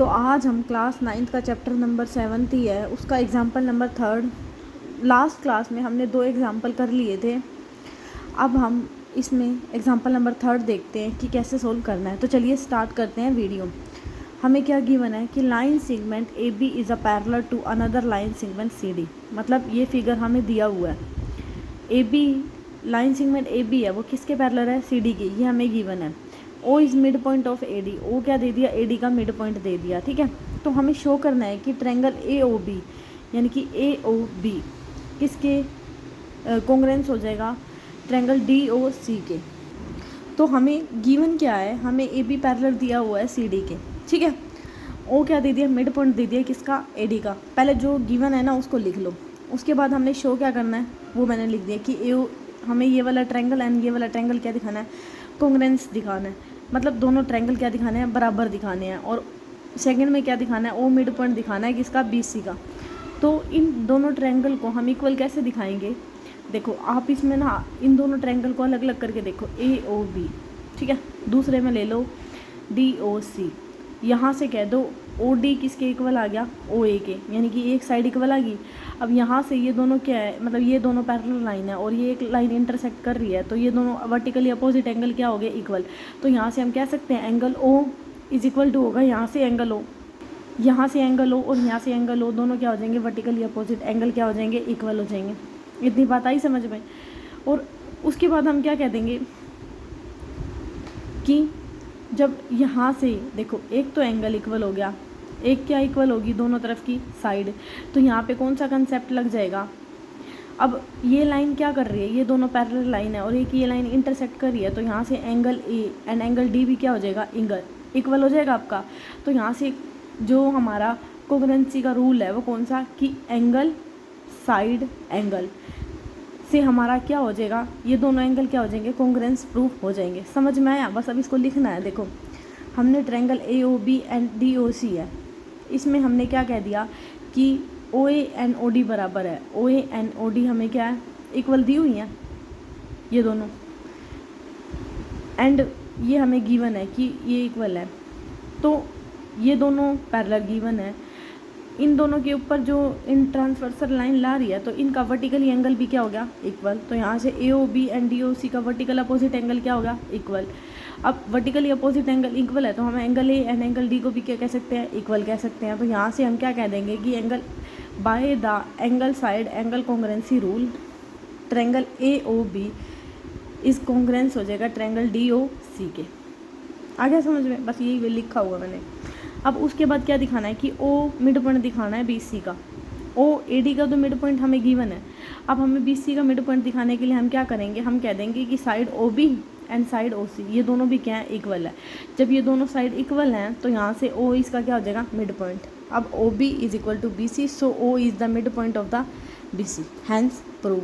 तो आज हम क्लास 9th का चैप्टर नंबर 7 ही है, उसका एग्जाम्पल नंबर 3। लास्ट क्लास में हमने 2 एग्जाम्पल कर लिए थे। अब हम इसमें एग्जाम्पल नंबर 3 देखते हैं कि कैसे सोल्व करना है। तो चलिए स्टार्ट करते हैं वीडियो। हमें क्या गिवन है कि line segment A B is a parallel to another line segment C D. मतलब ये फिगर हमें दिया हुआ है, A B line segment A B है वो किसके पैरेलल है, सी डी की। ये हमें गिवन है। O is mid point of A D, O क्या दे दिया, ए डी का मिड पॉइंट दे दिया। ठीक है, तो हमें शो करना है कि ट्रायंगल ए ओ बी यानी कि ए ओ बी किसके कॉन्ग्रुएंस हो जाएगा, ट्रायंगल डी ओ सी के। तो हमें गिवन क्या है, हमें ए बी पैरेलल दिया हुआ है सी डी के। ठीक है, ओ क्या दे दिया, मिड पॉइंट दे दिया किसका, ए डी का। पहले जो गिवन है ना उसको लिख लो, उसके बाद हमने शो क्या करना है वो मैंने लिख दिया कि ए हमें ये वाला ट्रायंगल एंड ये वाला ट्रायंगल क्या दिखाना है, कॉन्ग्रुएंस दिखाना है। मतलब दोनों ट्रायंगल क्या दिखाने हैं, बराबर दिखाने हैं। और सेकंड में क्या दिखाना है, ओ मिड पॉइंट दिखाना है किसका, बी सी का। तो इन दोनों ट्रायंगल को हम इक्वल कैसे दिखाएंगे, देखो आप इसमें ना इन दोनों ट्रायंगल को अलग अलग करके देखो, ए ओ बी। ठीक है, दूसरे में ले लो डी ओ सी। यहाँ से कह दो ओ डी किसके इक्वल आ गया, ओ ए के, यानी कि एक साइड इक्वल आ गई। अब यहाँ से ये दोनों क्या है, मतलब ये दोनों पैरेलल लाइन है और ये एक लाइन इंटरसेक्ट कर रही है, तो ये दोनों वर्टिकली अपोजिट एंगल क्या हो गए, इक्वल। तो यहाँ से हम कह सकते हैं angle O is equal to होगा यहाँ से एंगल ओ, यहाँ से एंगल ओ और यहाँ से एंगल ओ, दोनों क्या हो जाएंगे, वर्टिकली अपोजिट एंगल क्या हो जाएंगे, इक्वल हो जाएंगे। इतनी बात आई समझ में। और उसके बाद हम क्या कह देंगे कि जब यहाँ से देखो एक तो एंगल इक्वल हो गया, एक क्या इक्वल होगी, दोनों तरफ की साइड। तो यहाँ पे कौन सा कंसेप्ट लग जाएगा, अब ये लाइन क्या कर रही है, ये दोनों पैरेलल लाइन है और एक ये लाइन इंटरसेक्ट कर रही है। तो यहाँ से angle A and angle D भी क्या हो जाएगा, एंगल इक्वल हो जाएगा आपका। तो यहाँ से जो हमारा कोंग्रुएंसी का रूल है वो कौन सा, कि एंगल साइड एंगल से हमारा क्या हो जाएगा, ये दोनों एंगल क्या हो जाएंगे, कोंग्रुएंस प्रूफ हो जाएंगे। समझ में आया, बस अब इसको लिखना है। देखो हमने triangle A O B and D O C है, इसमें हमने क्या कह दिया कि ओ ए एंड ओ डी बराबर है। ओ ए एंड ओ डी हमें क्या है, इक्वल दी हुई हैं ये दोनों, एंड ये हमें गिवन है कि ये इक्वल है। तो ये दोनों पैरेलल गिवन है, इन दोनों के ऊपर जो इन ट्रांसवर्सल लाइन ला रही है तो इनका वर्टिकली एंगल भी क्या हो गया, इक्वल। तो यहाँ से A O B and D O C का वर्टिकल अपोजिट एंगल क्या होगा, इक्वल। अब वर्टिकली अपोजिट एंगल इक्वल है तो हम angle A and angle D को भी क्या कह सकते हैं, इक्वल कह सकते हैं। तो यहाँ से हम क्या कह देंगे कि angle by the angle side angle congruency rule triangle A O B is congruence हो जाएगा ट्रायंगल डी ओ सी के। आ गया समझ में, बस यही लिखा हुआ मैंने। अब उसके बाद क्या दिखाना है कि ओ मिड पॉइंट दिखाना है बी सी का। ओ ए डी का तो मिड पॉइंट हमें गिवन है। अब हमें बी सी का मिड पॉइंट दिखाने के लिए हम क्या करेंगे, हम कह देंगे कि side O B and side O C ये दोनों भी क्या है, इक्वल है। जब ये दोनों साइड इक्वल हैं तो यहाँ से ओ इसका क्या हो जाएगा, मिड पॉइंट। अब O B is equal to B C, so O is the mid point of the B C, hence prove.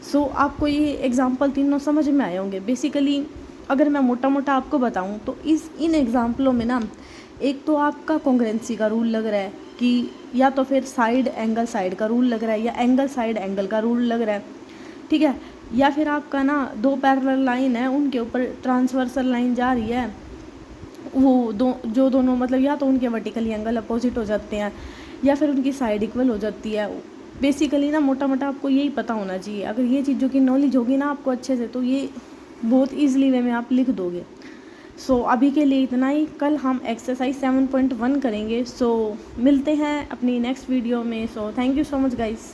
सो आपको ये एग्जाम्पल तीनों समझ में आए होंगे। बेसिकली अगर मैं मोटा मोटा आपको बताऊँ तो इन एग्जाम्पलों में ना एक तो आपका कॉन्ग्रुएंसी का रूल लग रहा है कि या तो फिर साइड एंगल साइड का रूल लग रहा है या एंगल साइड एंगल का रूल लग रहा है। ठीक है, या फिर आपका ना दो पैरेलल लाइन है उनके ऊपर ट्रांसवर्सल लाइन जा रही है, वो दोनों मतलब या तो उनके वर्टिकली एंगल अपोजिट हो जाते हैं या फिर उनकी साइड इक्वल हो जाती है। बेसिकली ना मोटा मोटा आपको यही पता होना चाहिए। अगर ये चीज़ों की नॉलेज होगी ना आपको अच्छे से तो ये बहुत ईजिली वे में आप लिख दोगे। सो अभी के लिए इतना ही, कल हम एक्सरसाइज 7.1 करेंगे। सो मिलते हैं अपनी नेक्स्ट वीडियो में। So thank you so much guys.